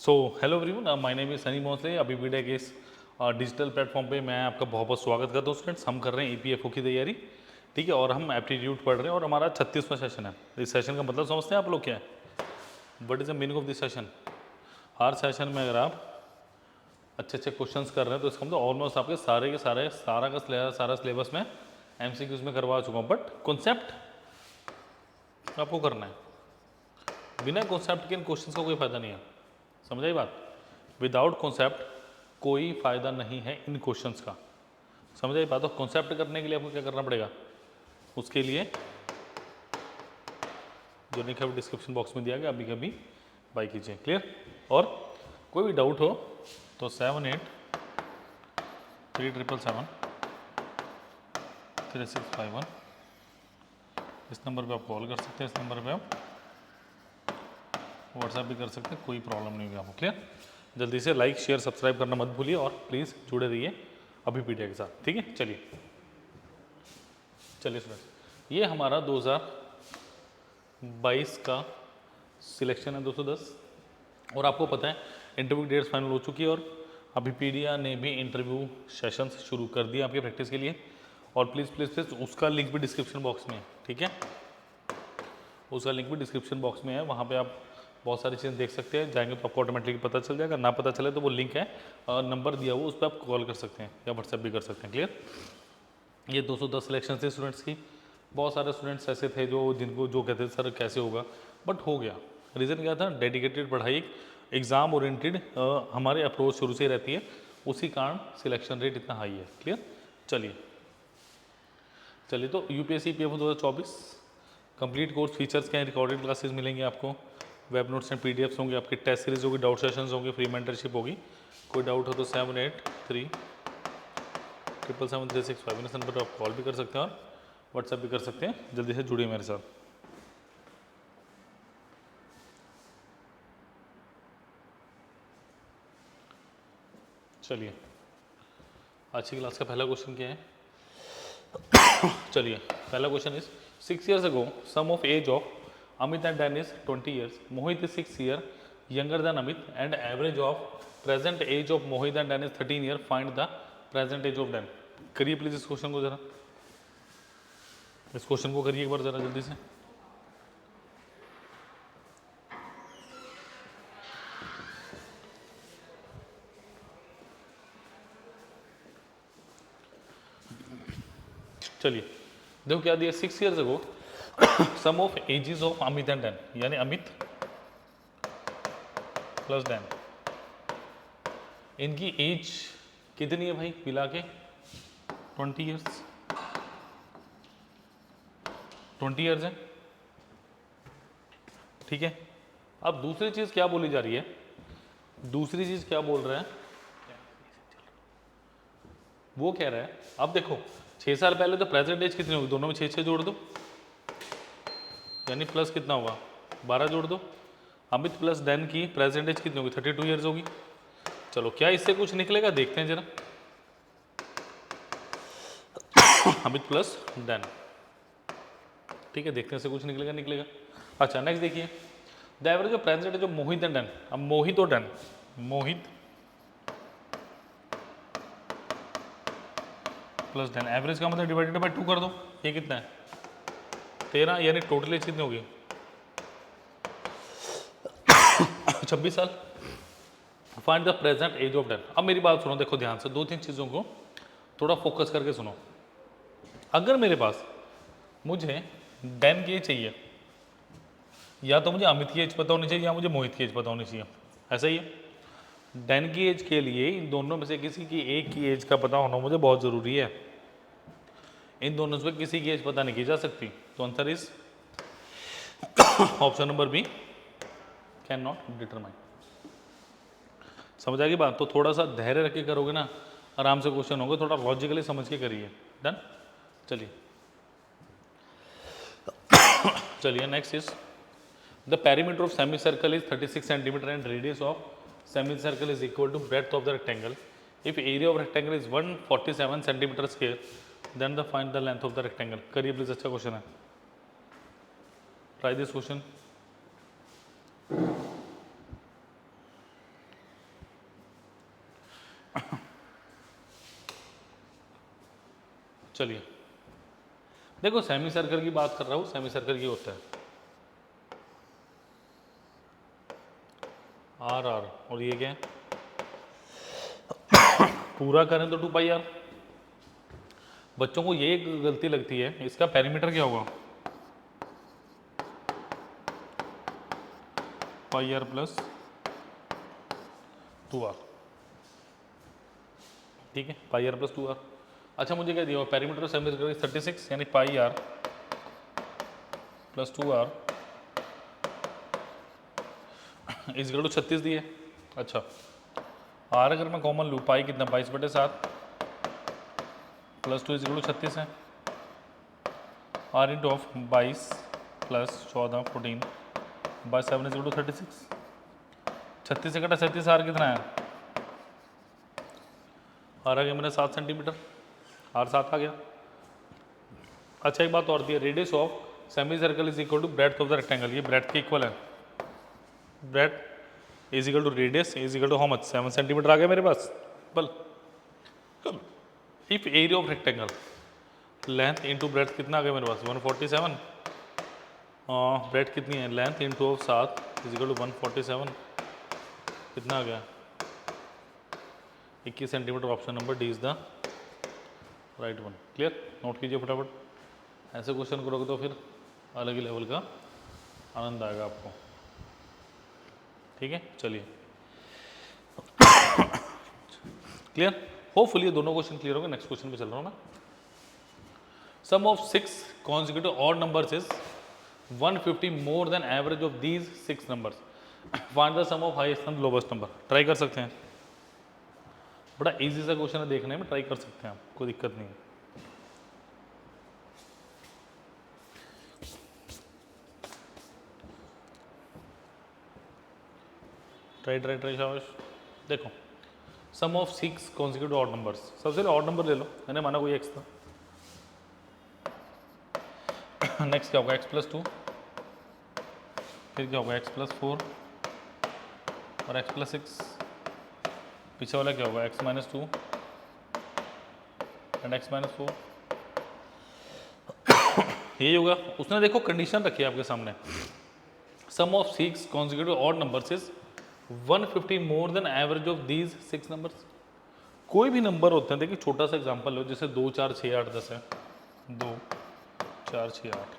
So hello everyone, my name is Sunny Bhosale. अभी video के इस डिजिटल प्लेटफॉर्म पे मैं आपका बहुत बहुत स्वागत करता हूँ। स्टूडेंट्स, हम कर रहे हैं ईपीएफओ की तैयारी, ठीक है, और हम एप्टीट्यूड पढ़ रहे हैं और हमारा 36वां सेशन है। इस सेशन का मतलब समझते हैं आप लोग क्या है? What is the meaning of this session? Her session में अगर आप अच्छे अच्छे क्वेश्चंस कर रहे हैं तो इसका मतलब ऑलमोस्ट आपके सारे के सारे सारा सिलेबस में एमसीक्यूज में करवा चुका हूँ, बट कॉन्सेप्ट आपको करना है। बिना कॉन्सेप्ट के इन क्वेश्चंस का कोई फायदा नहीं है। समझ आई बात? विदाउट कॉन्सेप्ट कोई फायदा नहीं है इन क्वेश्चंस का। समझ आई बात? तो कॉन्सेप्ट करने के लिए आपको क्या करना पड़ेगा? उसके लिए जो लिंक है वो डिस्क्रिप्शन बॉक्स में दिया गया, अभी कभी बाय कीजिए। क्लियर? और कोई भी डाउट हो तो 7837773651 इस नंबर पे आप कॉल कर सकते हैं, इस नंबर पे आप व्हाट्सएप भी कर सकते हैं, कोई प्रॉब्लम नहीं होगी आपको। क्लियर? जल्दी से लाइक शेयर सब्सक्राइब करना मत भूलिए और प्लीज़ जुड़े रहिए अभी पीडिया के साथ, ठीक है? चलिए फ्रेंड्स, ये हमारा 2022 का सिलेक्शन है 210, और आपको पता है इंटरव्यू डेट्स फाइनल हो चुकी है और अभी पीडिया ने भी इंटरव्यू सेशंस शुरू कर दिए आपके प्रैक्टिस के लिए। और प्लीज़ प्लीज़ प्लीज़ उसका लिंक भी डिस्क्रिप्शन बॉक्स में है, ठीक है? उसका लिंक भी डिस्क्रिप्शन बॉक्स में है, वहाँ पे आप बहुत सारी चीज़ें देख सकते हैं। जाएंगे तो आपको ऑटोमेटिकली पता चल जाएगा, ना पता चले तो वो लिंक है, नंबर दिया हुआ, उस पर आप कॉल कर सकते हैं या व्हाट्सएप भी कर सकते हैं। क्लियर? ये 210 सिलेक्शन थे स्टूडेंट्स की। बहुत सारे स्टूडेंट्स ऐसे थे जो कहते थे सर कैसे होगा, बट हो गया। रीज़न क्या था? डेडिकेटेड पढ़ाई, एग्ज़ाम ओरिएंटेड हमारी अप्रोच शुरू से रहती है, उसी कारण सिलेक्शन रेट इतना हाई है। क्लियर? चलिए तो UPSC PFO 2024 complete course features के हैं, रिकॉर्डेड क्लासेस मिलेंगे आपको, वेब नोट्स एंड पीडीएफ्स होंगे, आपकी टेस्ट सीरीज होगी, डाउट सेशंस होंगे, फ्री मेंटरशिप होगी। कोई डाउट हो तो 7837773651 इस नंबर पर आप कॉल भी कर सकते हैं और व्हाट्सएप भी कर सकते हैं। जल्दी से जुड़िए मेरे साथ। चलिए, आज की क्लास का पहला क्वेश्चन क्या है? चलिए, पहला question is 6 years ago sum of age of Amit and Dan is 20 years. Mohit is 6 year younger than Amit and average of present age of Mohit and Dan is 13 year. Find the present age of Dan. करिए please इस question को, जरा इस question को करिए एक बार जरा जल्दी से। चलिए देखो क्या दिया, 6 years ago sum of ages of Amit and Dan, यानी अमित प्लस डैन, इनकी एज कितनी है भाई मिला के? 20 years, 20 years है, ठीक है। अब दूसरी चीज क्या बोली जा रही है? दूसरी चीज क्या बोल रहा है? वो कह रहा है, अब देखो 6 साल पहले तो प्रेजेंट एज कितनी होगी? दोनों में 6 जोड़ दो, यानी प्लस कितना होगा? 12 जोड़ दो। अमित प्लस डैन की प्रेजेंट एज कितनी होगी? 32 ईयर्स होगी। चलो क्या इससे कुछ निकलेगा? देखते हैं जरा। अमित प्लस डैन, ठीक है, देखते हैं से कुछ निकलेगा। अच्छा नेक्स्ट देखिए, the average of present age of Mohit and Dan. अब मोहित और Dan, Mohit plus Dan, average का मतलब डिवाइडेड बाय 2 कर दो, ये कितना है? 13, यानी टोटल एज कितनी होगी? 26 साल। Find the present age of Dan. अब मेरी बात सुनो, देखो ध्यान से, 2-3 चीज़ों को थोड़ा फोकस करके सुनो। अगर मेरे पास मुझे डैन की एज चाहिए, या तो मुझे अमित की एज पता होनी चाहिए या मुझे मोहित की एज पता होनी चाहिए, ऐसा ही है। डैन की एज के लिए इन दोनों में से किसी की एक की एज का पता होना मुझे बहुत ज़रूरी है। इन दोनों से किसी की एज पता नहीं की जा सकती, तो answer is option number B, cannot determine. समझ आएगी बात? तो थोड़ा सा धैर्य रख के करोगे ना, आराम से क्वेश्चन होगा, थोड़ा लॉजिकली समझ के करिए। डन? चलिए next is the perimeter of semi circle is 36 centimetre and radius of semi circle is equal to breadth of the rectangle. If area of rectangle is 147 centimetre square, then the find the length of the rectangle. करिए please, अच्छा question है, try this question. चलिए देखो semi circle की बात कर रहा हूँ, सेमी सर्कल की होता है आर आर, और ये क्या है पूरा करें तो 2 पाई आर। बच्चों को ये एक गलती लगती है, इसका पेरीमीटर क्या होगा पाई आर प्लस 2 आर, ठीक है पाई आर प्लस 2 आर। अच्छा मुझे क्या दिया पेरीमीटर सेमी सर्कल 36 यानी पाई आर प्लस 2 आर इस गढ़ 36 दिए। अच्छा आर अगर मैं कॉमन लूँ पाई कितना 22/7 प्लस 2 इस गढ़ 36 है, r into of 22 plus 14 14 by 7 is 36। 36 से कटा 37 आर कितना है आर आ गया मेरा 7 सेंटीमीटर, आर 7 आ गया। अच्छा एक बात और दी है radius of semi circle is equal to breadth of the rectangle, ये ब्रेड्थ के इक्वल है, breadth is equal to radius is equal to how much 7 centimetre आ गया मेरे पास। बल if area of rectangle length into breadth कितना आ गया मेरे पास 147, ब्रेड्थ कितनी है length into of 7 is equal to 147 कितना आ गया 21 centimetre. Option number D is the right one. Clear, note कीजिए फटाफट, ऐसे क्वेश्चन करोगे तो फिर अलग ही लेवल का आनंद आएगा आपको, ठीक है। चलिए क्लियर, होपफुली ये दोनों क्वेश्चन क्लियर हो गए। नेक्स्ट क्वेश्चन पे चल रहा हूँ मैं। सम of 6 consecutive odd numbers is 150 more than average of these 6 numbers. Find the sum of highest and lowest number. Try कर सकते हैं, बड़ा इजी सा क्वेश्चन है देखने में, ट्राई कर सकते हैं आप, कोई दिक्कत नहीं है। ट्राई ट्राई ट्राई शाबाश। देखो सम ऑफ 6 consecutive odd numbers, सबसे पहले ऑड नंबर ले लो, मैंने माना कोई एक्स था। नेक्स्ट क्या होगा x प्लस 2, फिर क्या होगा x प्लस 4 और x प्लस 6, पीछे वाला क्या होगा x minus 2 and x minus 4, यही होगा। उसने देखो कंडीशन रखी है आपके सामने, sum of 6 consecutive odd numbers is 150 more than average of these 6 numbers. कोई भी नंबर होते हैं, देखिए छोटा सा एग्जांपल लो, जैसे 2 4 6 8 10 है, 2 4 6 8,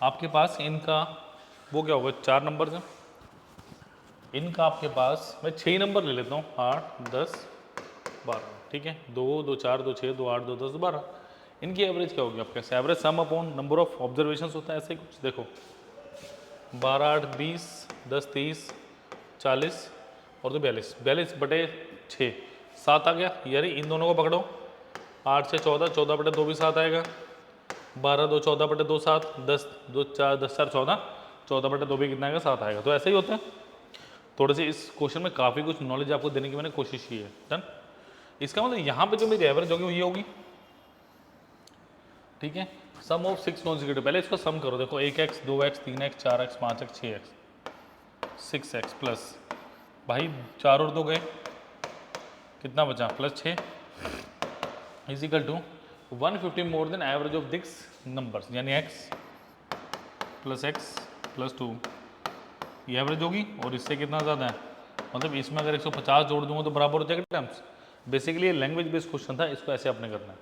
आपके पास इनका वो क्या होगा 4 नंबर हैं, इनका आपके पास मैं 6 नंबर ले लेता हूँ 8 10 12, ठीक है 2 2 4 2 6 2 8 2 10 12, इनकी एवरेज क्या होगी आपके average some upon number of observation होता है, ऐसे ही कुछ। देखो 12 8 20 10 30 40 और तो 42 42/6 7 आ गया, यानी इन दोनों को पकड़ो 8 से 14 14/2 भी 7 आएगा, 12 2 14/2 7 10 2 4 10 4 14 14/2 भी कितना आएगा 7 आएगा। तो ऐसे ही होता है। थोड़े से इस क्वेश्चन में काफ़ी कुछ नॉलेज आपको देने की मैंने कोशिश की है। डन, इसका मतलब यहाँ पे जो मेरी एवरेज होगी वो ये होगी, ठीक है। सम ऑफ 6 consecutive, पहले इसको सम करो, देखो 1x 2x 3x 4x 5x 6x 6x plus भाई 4 और 2 गए, कितना बचा plus 6 is equal to 150 more than average of this numbers, यानी x प्लस x प्लस 2 ये एवरेज होगी, और इससे कितना ज़्यादा है, मतलब इसमें अगर 150 जोड़ दूंगा तो बराबर हो जाएगा टर्म्स। बेसिकली ये लैंग्वेज बेस्ड क्वेश्चन था, इसको ऐसे आपने करना है,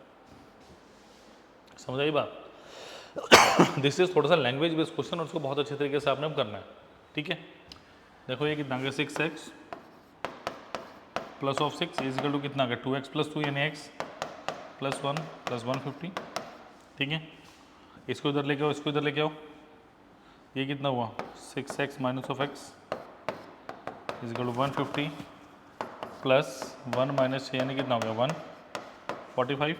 समझ आई बात। दिस इज थोड़ा सा लैंग्वेज बेस्ड क्वेश्चन और उसको बहुत अच्छे तरीके से आपने करना है, ठीक है। देखो ये कितना आ गया 6x plus of 6 is equal to कितना आ गया 2x प्लस 2 यानी x प्लस 1 प्लस 150, ठीक है। इसको इधर लेके आओ, इसको इधर लेके आओ, ये कितना हुआ 6x minus of x is equal to 150 plus 1 minus 6 यानी कितना हो गया 145,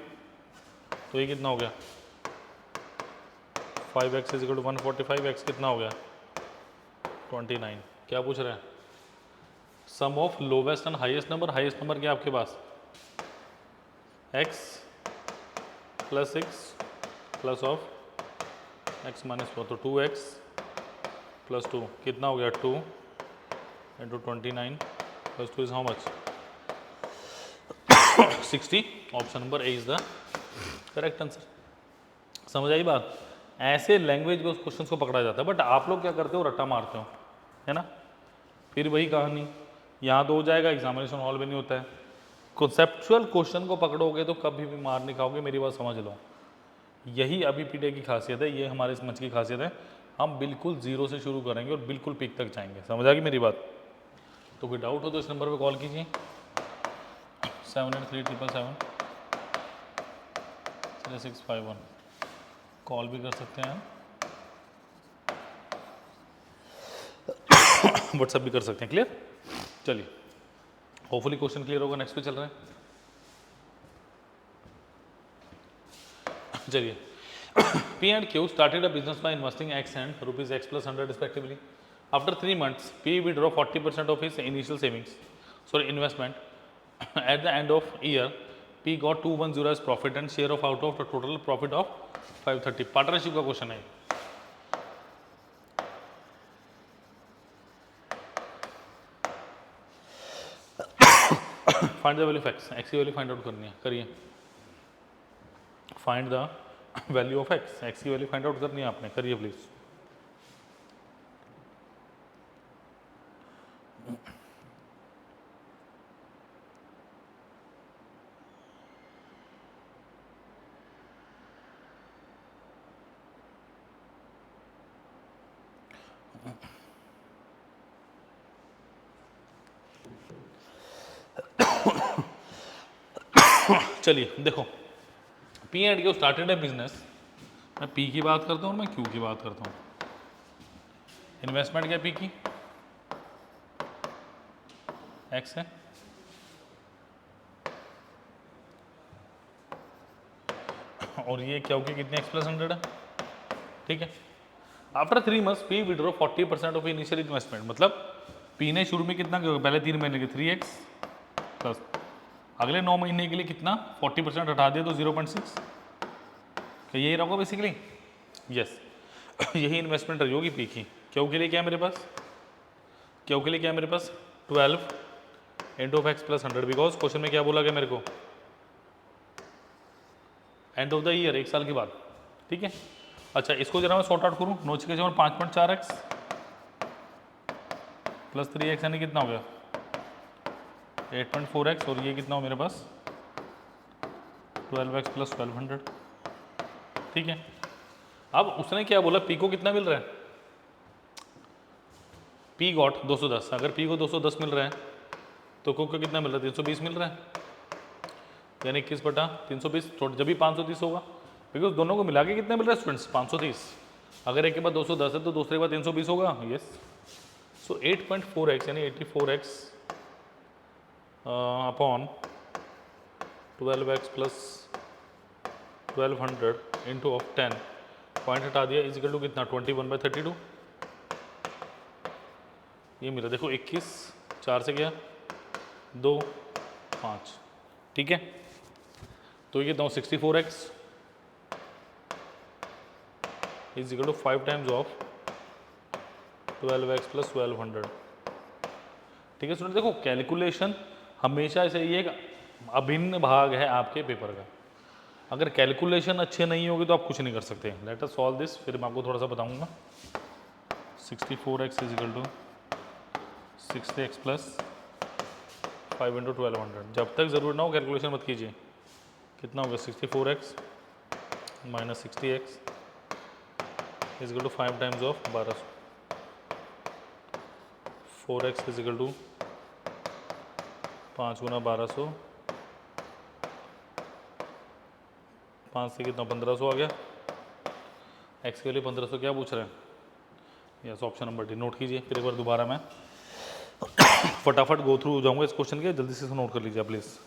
तो ये कितना हो गया 5x is equal to 145, x कितना हो गया 29। क्या पूछ रहे हैं, sum of lowest and highest number. Highest number क्या आपके पास x plus 6 plus of x minus 4, तो 2x प्लस 2 कितना हो गया 2 into 29 plus 2 is how much 60, option number A is the correct answer. समझ आई बात? ऐसे लैंग्वेज में उस क्वेश्चन को पकड़ा जाता है, बट आप लोग क्या करते हो, रट्टा मारते हो, है ना। फिर वही कहानी, यहाँ तो हो जाएगा, एग्जामिनेशन हॉल में नहीं होता है। कॉन्सेप्चुअल क्वेश्चन को पकड़ोगे तो कभी भी मार नहीं खाओगे, मेरी बात समझ लो। यही अभी पीडे की खासियत है, ये हमारे इस मंच की खासियत है। हम बिल्कुल जीरो से शुरू करेंगे और बिल्कुल पीक तक जाएंगे। समझ आ गई मेरी बात? तो कोई डाउट हो तो इस नंबर पे कॉल कीजिए, 7837773651। कॉल भी कर सकते हैं, व्हाट्सएप भी कर सकते हैं। क्लियर? चलिए, होपफुली क्वेश्चन क्लियर होगा। नेक्स्ट पे चल रहे हैं। चलिए, P and Q started a business by investing X and rupees X plus 100 respectively. After 3 months, P withdrew 40% of his initial investment. At the end of year, P got 210 as profit and share of out of the total profit of 530. Partnership का question है। Find the value of x, x की value find out करनी है, करिए। Find the value of x, x की value find out करनी है आपने, करिए प्लीज। चलिए देखो, P and Q started A business. मैं पी की बात करता हूँ, मैं क्यू की बात करता हूँ। इन्वेस्टमेंट क्या पी की, एक्स है, और ये क्या हो गया, कितने एक्स प्लस 100 है, ठीक है। After 3 months P withdraw 40% of initial investment, मतलब पी ने शुरू में कितना किया, पहले 3 महीने के 3x प्लस अगले 9 महीने के लिए कितना 40% हटा दिया तो 0.6, क्या यही रहोगा बेसिकली? यस, यही इन्वेस्टमेंट रही होगी पी की। क्यों के लिए क्या है मेरे पास, क्यों के लिए क्या है मेरे पास 12 into of x plus 100, because question में क्या बोला गया मेरे को, एंड ऑफ द ईयर, 1 साल के बाद, ठीक है। अच्छा, इसको जरा मैं सॉर्ट आउट करूँ, नोच के जब 5.4x प्लस 3x यानी कितना हो गया 8.4x, और ये कितना हो मेरे पास 12x प्लस 1200, ठीक है। अब उसने क्या बोला, पी को कितना मिल रहा है, पी गॉट 210, अगर पी को 210 मिल रहा है तो को कितना मिल रहा है, 320 मिल रहा है, यानी 21/320, जब भी 530 होगा, बिकॉज दोनों को मिला के कितना मिल रहा है स्टूडेंट्स 530। अगर एक के बाद 210 है तो दूसरे के बाद 320 होगा, यस। सो 8.4x यानी 84x upon 12x plus 1200 into of 10, point हटा दिया, इजिकल टू कितना 21/32, ये मिला। देखो 21, 4 से गया 2, 5, ठीक है। तो ये कितना 64x is equal to 5 times of 12x plus 1200, ठीक है स्टूडेंट। देखो कैलकुलेशन हमेशा ऐसे ही एक अभिन्न भाग है आपके पेपर का। अगर कैलकुलेशन अच्छे नहीं होगी तो आप कुछ नहीं कर सकते। लेट अस सॉल्व दिस, फिर मैं आपको थोड़ा सा बताऊंगा। 64x is equal to 60x plus 5 into 1200, जब तक ज़रूर ना हो कैलकुलेशन मत कीजिए। कितना होगा 64x minus 60x is equal to 5 times of 1200, 4x is equal to 5 गुना 1200, 5 से कितना 1500 आ गया। एक्स के लिए 1500 क्या पूछ रहे हैं, yes option number D. Note कीजिए, फिर एक बार दोबारा मैं फटाफट गो थ्रू हो जाऊंगा इस क्वेश्चन के, जल्दी से नोट कर लीजिए प्लीज़।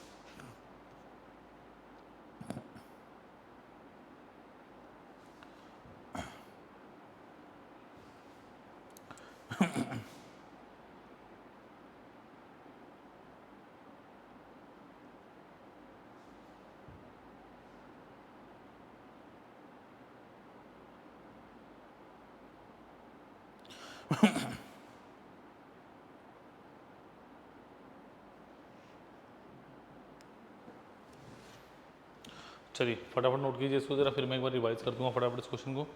चलिए फटाफट नोट कीजिए इसको ज़रा, फिर मैं एक बार रिवाइज कर दूंगा फटाफट इस क्वेश्चन को।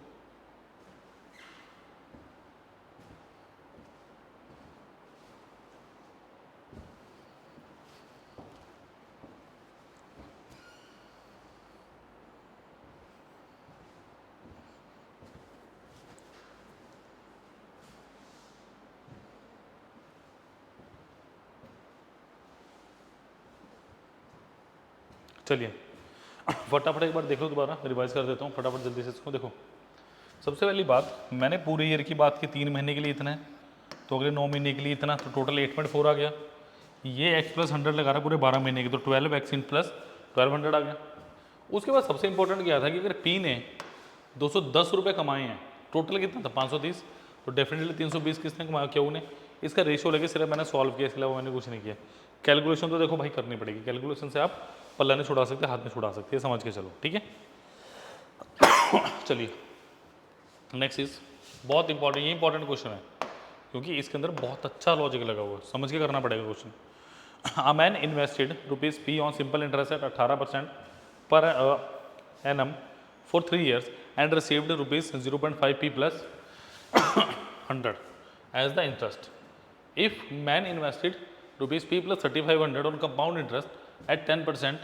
चलिए फटाफट एक बार देख लो, दोबारा रिवाइज कर देता हूँ फटाफट जल्दी से इसको। देखो सबसे पहली बात, मैंने पूरे ईयर की बात की, 3 महीने के लिए इतना है, तो अगले 9 महीने के लिए इतना, तो टोटल 8.4 आ गया। ये x प्लस 100 लगा रहा है पूरे 12 महीने की, तो 12x इन प्लस 1200 आ गया। उसके बाद सबसे इंपॉर्टेंट क्या था कि अगर P ने 210 रुपये कमाए हैं, टोटल कितना था 530, तो डेफिनेटली 320 किसने कमाया, क्यों ने। इसका रेशियो लेके सिर्फ मैंने सॉल्व किया, इसके अलावा मैंने कुछ नहीं किया। कैलकुलेशन तो देखो भाई करनी पड़ेगी, कैलकुलेशन से आप पल्ला नहीं छुड़ा सकते, हाथ में छुड़ा सकते हैं, समझ के चलो, ठीक है। चलिए नेक्स्ट इज बहुत इंपॉर्टेंट, ये इंपॉर्टेंट क्वेश्चन है क्योंकि इसके अंदर बहुत अच्छा लॉजिक लगा हुआ है, समझ के करना पड़ेगा question. A man invested ₹P on simple interest eight 18% पर annum for 3 years and received ₹0.5p plus 100 as the interest. If man invested ₹P plus 3500 on compound interest at 10%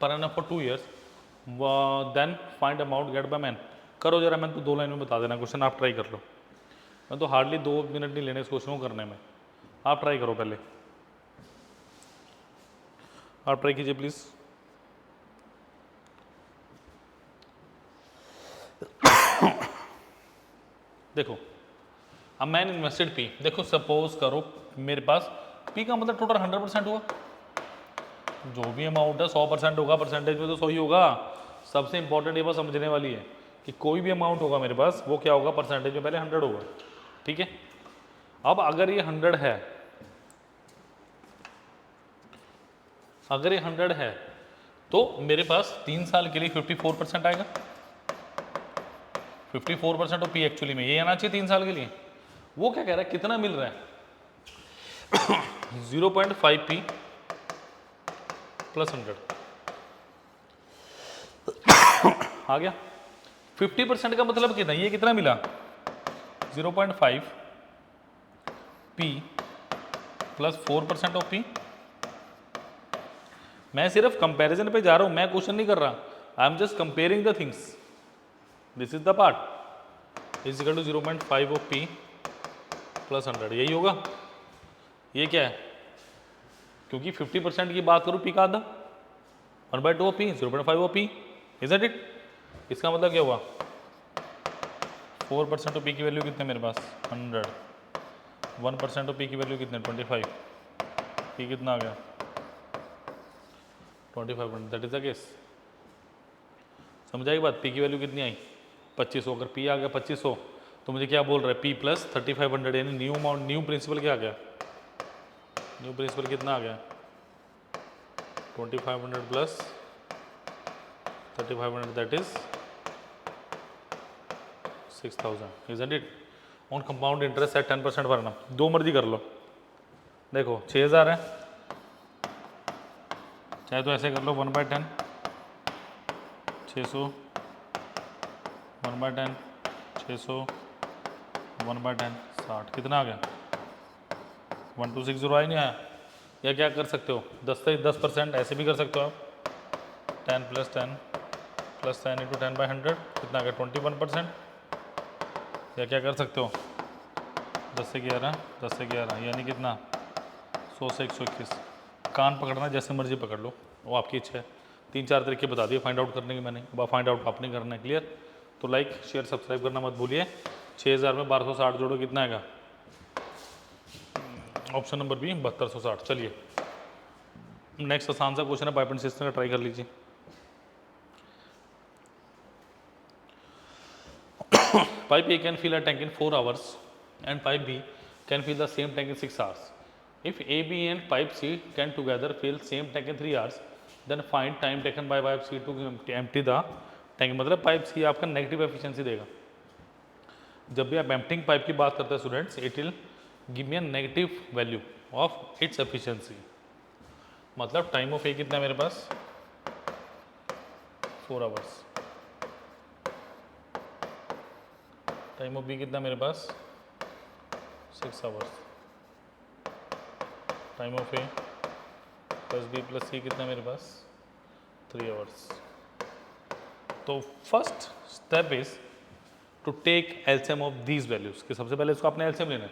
per annum for 2 years, then find amount get by man. करो जरा, मैं तो 2 line में बता देना question, आप try कर लो। मैं तो हार्डली 2 मिनट नहीं लेने इस क्वेश्चन को करने में, आप ट्राई करो पहले, आप ट्राई कीजिए प्लीज़। देखो अब मैंने इन्वेस्टेड P, देखो सपोज करो मेरे पास P का मतलब टोटल 100% हुआ, जो भी अमाउंट है 100% होगा, परसेंटेज में तो 100 ही होगा। सबसे इंपॉर्टेंट ये बात समझने वाली है कि कोई भी अमाउंट होगा मेरे पास, वो क्या होगा, परसेंटेज में पहले 100 होगा, ठीक है। अब अगर ये 100 है, अगर ये 100 है तो मेरे पास 3 साल के लिए 54% आएगा। 54% ऑफ P एक्चुअली में ये आना चाहिए 3 साल के लिए। वो क्या कह रहा है, कितना मिल रहा है 0.5p प्लस 100 आ गया। 50% का मतलब कितना, ये कितना मिला 0.5p प्लस 4% ऑफ P। मैं सिर्फ कंपैरिजन पे जा रहा हूं, मैं क्वेश्चन नहीं कर रहा, I am just comparing the things, this is the part is equal to 0.5 of P plus 100, यही होगा। ये क्या है, क्योंकि 50% की बात करूं P का आधा 1/2 of P 0.5 of P, isn't it. इसका मतलब क्या हुआ, 4% ऑफ P की वैल्यू कितने मेरे पास 100, 1% ऑफ P की वैल्यू कितने 25, P कितना आ गया 2500, दैट इज द केस। समझाई बात, P की वैल्यू कितनी आई 2500, अगर P आ गया 2500 तो मुझे क्या बोल रहा है P प्लस 3500, यानी न्यू अमाउंट, न्यू प्रिंसिपल क्या आ गया, न्यू प्रिंसिपल कितना आ गया 2500 plus 3500, that is 6000, isn't it. On compound interest eight 10% भरना, दो मर्जी कर लो। देखो 6000 है, चाहे तो ऐसे कर लो 1/10 600, 1/10 600, 1/10 60, कितना आ गया 1260 आई नहीं आया। या क्या कर सकते हो 10 से 10% ऐसे भी कर सकते हो आप, 10 प्लस 10 प्लस 10 इंटू 10/100 कितना आ गया 21%। या क्या कर सकते हो 10 से 11 10 से 11 यानी कितना 100 से 121। कान पकड़ना जैसे मर्जी पकड़ लो, वो आपकी इच्छा है। 3-4 तरीके बता दिए फाइंड आउट करने के मैंने, अब फाइंड आउट आपने करना है, क्लियर। तो लाइक शेयर सब्सक्राइब करना मत भूलिए। 6000 में 1260 जोड़ो कितना आएगा, ऑप्शन नंबर बी 7260। चलिए नेक्स्ट आसान सा क्वेश्चन है, पाइप सिस्टम का, ट्राई कर लीजिए। Pipe A can fill a tank in 4 hours and pipe B can fill the same tank in 6 hours. If A, B and pipe C can together fill same tank in 3 hours, then find time taken by pipe C to empty the tank। मतलब pipe C आपका negative efficiency देगा। जब भी आप emptying pipe की बात करते हैं students, it will give me a negative value of its efficiency. मतलब टाइम ऑफ ए कितना है मेरे पास 4 आवर्स। टाइम ऑफ बी कितना मेरे पास 6 hours. Time of A plus B plus C कितना मेरे पास 3 आवर्स। तो first step is to take LCM of these values कि सबसे पहले इसको आपने एलसीएम लेना है।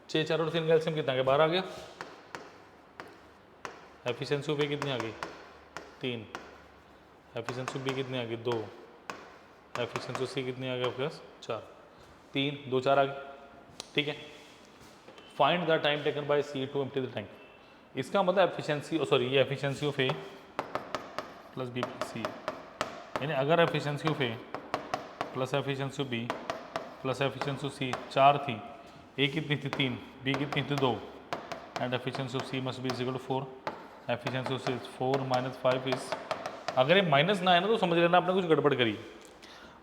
6 4 और 3 का एलसीएम कितना आ गया 12 आ गया। एफिशिएंसी ऑफ ए कितनी आ गई 3। एफिशिएंसी ऑफ बी कितनी आ गई 2। एफिशिएंसी ऑफ सी कितनी आ गई आपके पास 4। 3 2 4 आ गई। ठीक है, find the time taken by C to empty the tank. इसका मतलब एफिशिएंसी ये efficiency of A plus B plus C, यानी अगर efficiency of A plus efficiency of B plus efficiency of C 4 थी, ए कितनी थी 3, बी कितनी थी 2, and efficiency of C must be is equal to 4। Efficiency of C 4 minus 5 is, अगर ये minus ना है ना तो समझ लेना आपने कुछ गड़बड़ करी।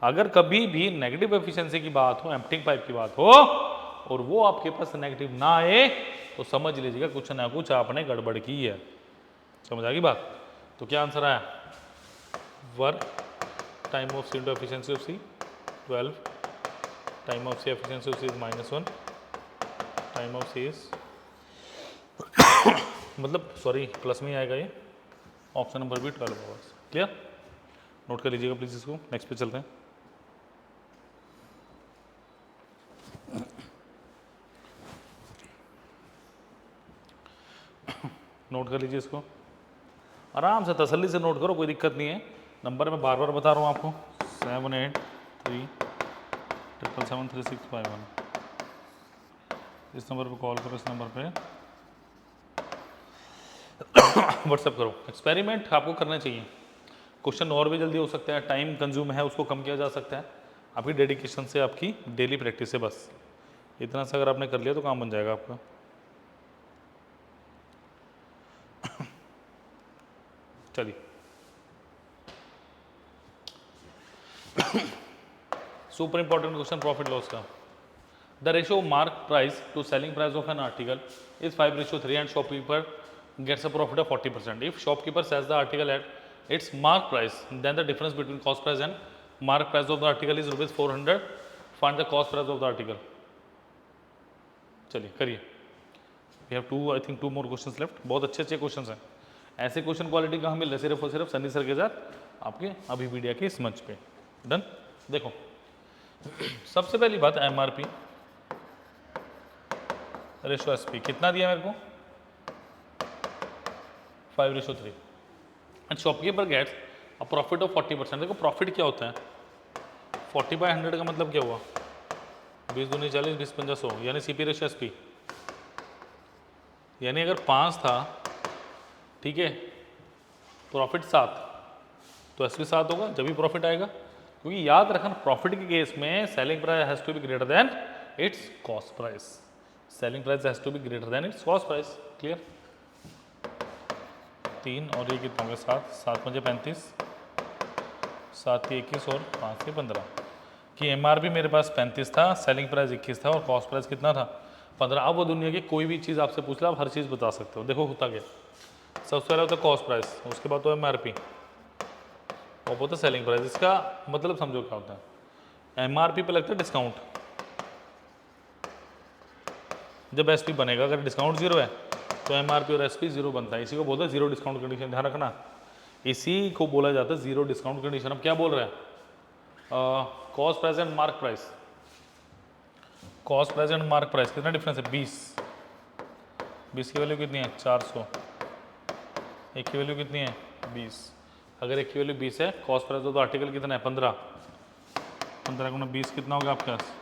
अगर कभी भी नेगेटिव एफिशिएंसी की बात हो, एम्प्टिंग पाइप की बात हो और वो आपके पास नेगेटिव ना आए तो समझ लीजिएगा कुछ ना कुछ आपने गड़बड़ की है। समझ आ गई बात? तो क्या आंसर आया? Work time of C into efficiency of C 12, time of C efficiency of C is -1, time of C is मतलब सॉरी प्लस में ही आएगा ये, ऑप्शन नंबर भी 12 आवर्स। क्लियर? नोट कर लीजिएगा प्लीज इसको। नेक्स्ट पे चलते हैं। नोट कर लीजिए इसको, आराम से तसल्ली से नोट करो, कोई दिक्कत नहीं है। नंबर मैं बार बार बता रहा हूँ आपको 7837736551। इस नंबर पे कॉल करो, इस नंबर पे व्हाट्सएप करो। एक्सपेरिमेंट आपको करना चाहिए। क्वेश्चन और भी जल्दी हो सकता है, टाइम कंज्यूम है उसको कम किया जा सकता है आपकी डेडिकेशन से, आपकी डेली प्रैक्टिस से। बस इतना सा अगर आपने कर लिया तो काम बन जाएगा आपका। चलिए super important question profit loss का। The ratio mark price to selling price of an article is 5:3 and shopkeeper gets a profit of 40%. If shopkeeper sells the article at its mark price, then the difference between cost price and mark price of the article is rupees 400. Find the cost price of the article. चलिए करिए। We have two, I think 2 more questions left. बहुत अच्छे अच्छे questions हैं। ऐसे question quality कहाँ मिल रहे? सिर्फ और सिर्फ सनी सर के साथ आपके अभिपीडिया के इस मंच पे। डन। देखो सबसे पहली बात एमआरपी रेशो एसपी कितना दिया मेरे को 5:3 and shopkeeper gets a profit of 40%। देखो प्रॉफिट क्या होता है 40/100 का मतलब क्या हुआ 20 दूनी 40 20 50 100, यानी सीपी रेशो एसपी। यानी अगर 5 था, ठीक है, प्रॉफिट 7 तो एसपी 7 होगा जब भी प्रॉफिट आएगा। क्योंकि याद रखना प्रॉफिट के केस में selling price has to be greater than its cost price. Selling price has to be greater than its cost price. Clear? 3 और ये कितना होगा 7, 7 5 35, 7 के 21 और 5 के 15 कि एमआरपी मेरे पास 35 था, सेलिंग प्राइस 21 था और कॉस्ट प्राइस कितना था 15। अब वो दुनिया की कोई भी चीज़ आपसे पूछ लो आप हर चीज़ बता सकते हो। देखो होता क्या, सबसे पहले होता है कॉस्ट प्राइस, उसके बाद तो एमआरपी और वो तो सेलिंग प्राइस। इसका मतलब समझो क्या होता है, एमआरपी पे लगता है डिस्काउंट। जब एसपी बनेगा अगर डिस्काउंट 0 है तो एमआरपी और एसपी 0 बनता है। इसी को बोलते हैं जीरो डिस्काउंट कंडीशन। ध्यान रखना, इसी को बोला जाता है जीरो डिस्काउंट कंडीशन। अब क्या बोल रहा है cost price and mark price. Cost price and mark price कितना डिफरेंस है 20 की वैल्यू कितनी है 400, एक की वैल्यू कितनी है 20। अगर एक की वैल्यू 20 है कॉस्ट प्राइस हो तो आर्टिकल कितना है 15 गुना 20 कितना होगा आपके पास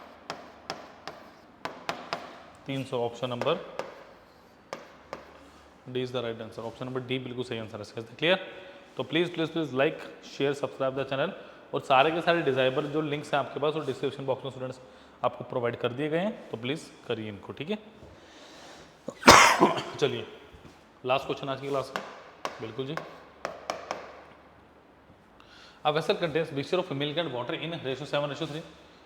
300। Option number D is the right answer. Option number D बिल्कुल सही आंसर है। क्लियर? तो please please please like share subscribe the channel और सारे के सारे डिजाइबल जो लिंक्स हैं आपके पास और डिस्क्रिप्शन बॉक्स में स्टूडेंट्स आपको प्रोवाइड कर दिए गए हैं, तो प्लीज़ करिए इनको। ठीक है, चलिए लास्ट क्वेश्चन आज की क्लास का। बिल्कुल जी। A vessel contains mixture of milk and water in ratio 7:3.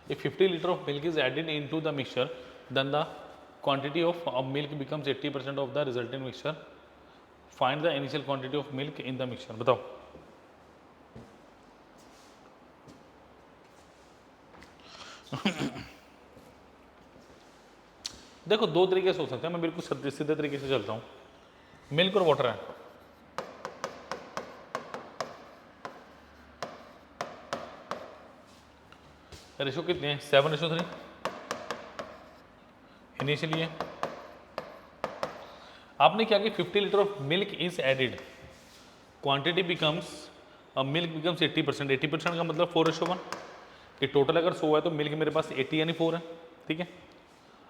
If 50 liter of milk is added into the mixture, then the quantity of milk becomes 80% of the resultant mixture. Find the initial quantity of milk in the mixture. बताओ देखो दो तरीके से हो सकते हैं, मैं बिल्कुल सीधे तरीके से चलता हूँ। मिल्क और वाटर है, रेशो कितने हैं? 7:3 इनिशियली है। आपने क्या कि 50 litre of milk is added, quantity becomes milk becomes 80%। 80% का मतलब 4:1 कि टोटल अगर 100 है तो मिल्क मेरे पास 80 यानी 4 है। ठीक है,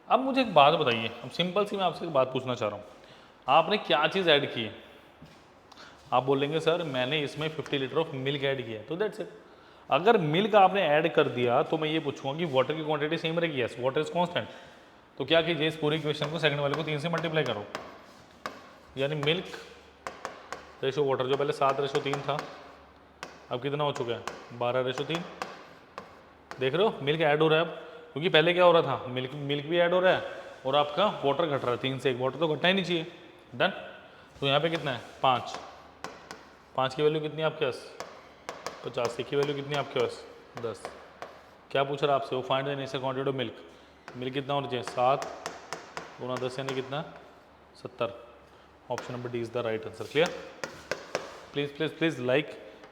अब मुझे एक बात बताइए, अब सिंपल सी मैं आपसे एक बात पूछना चाह रहा हूँ, आपने क्या चीज़ ऐड की है? आप बोलेंगे सर मैंने इसमें 50 लीटर ऑफ मिल्क ऐड किया है, तो दैट्स इट। अगर मिल्क आपने ऐड कर दिया तो मैं ये पूछूंगा कि वाटर की क्वांटिटी सेम रहेगी? Yes, water is constant. तो क्या कीजिए, इस पूरे इक्वेशन को सेकंड वाले को 3 से मल्टीप्लाई करो, यानी मिल्क रेशो वाटर जो पहले 7:3 था, अब कितना हो चुका है? 12:3। देख रहे हो, मिल्क ऐड हो रहा है अब, क्योंकि पहले क्या हो रहा था, मिल्क भी ऐड हो रहा है और आपका वाटर घट रहा है। 3 से 1 वाटर तो घटना ही नहीं चाहिए। डन। तो यहाँ पे कितना है? 5। 5 की वैल्यू कितनी है आपके पास? 50। की वैल्यू कितनी है आपके पास? 10। क्या पूछ रहा है आपसे? वो find the initial quantity of milk. Milk कितना होना चाहिए? 7 गुना 10 यानी कितना? 70। Option number D is the right answer. Clear? Please please please like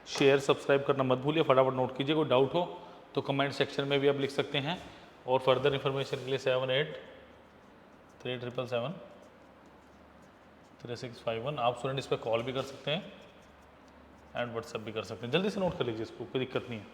share subscribe करना मत भूलिए, फटाफट नोट कीजिए। कोई डाउट हो तो कमेंट सेक्शन में भी आप लिख सकते हैं, और फर्दर इन्फॉर्मेशन के लिए 7837773651 आप स्टूडेंट इस पर कॉल भी कर सकते हैं एंड व्हाट्सएप भी कर सकते हैं। जल्दी से नोट कर लीजिए इसको, कोई दिक्कत नहीं है।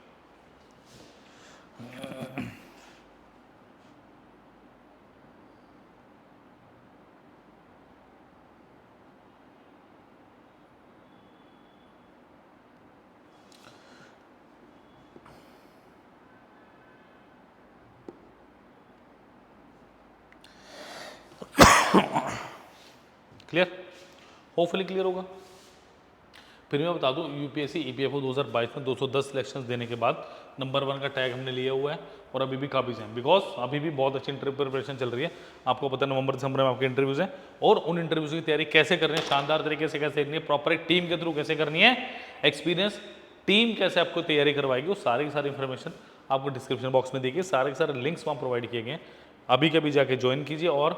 क्लियर? होपफुली क्लियर होगा। फिर मैं बता दूं, यूपीएससी ईपीएफओ 2022 में 210 सिलेक्शंस देने के बाद नंबर 1 का टैग हमने लिया हुआ है, और अभी भी काबिज हैं, बिकॉज अभी भी बहुत अच्छी इंटरव्यू प्रिपरेशन चल रही है। आपको पता है नवंबर दिसंबर में आपके इंटरव्यूज हैं, और उन इंटरव्यूज की तैयारी कैसे करनी है, शानदार तरीके से कैसे करनी है, प्रॉपर एक टीम के थ्रू कैसे करनी है, एक्सपीरियंस टीम कैसे आपको तैयारी करवाएगी, वो सारी की सारी इन्फॉर्मेशन आपको डिस्क्रिप्शन बॉक्स में देखिए। सारे के सारे लिंक्स वहाँ प्रोवाइड किए गए हैं, अभी के अभी जाके ज्वाइन कीजिए, और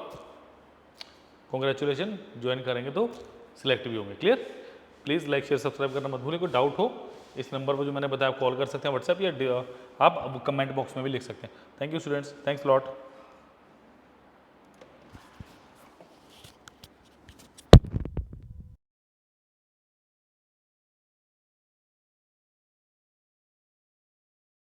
कॉन्ग्रेचुलेशन, ज्वाइन करेंगे तो सिलेक्ट भी होंगे। Clear? Please like share subscribe करना मत भूलिए। कोई डाउट हो इस नंबर पर जो मैंने बताया, आप कॉल कर सकते हैं, व्हाट्सएप, या आप कमेंट बॉक्स में भी लिख सकते हैं। Thank you students, thanks lot.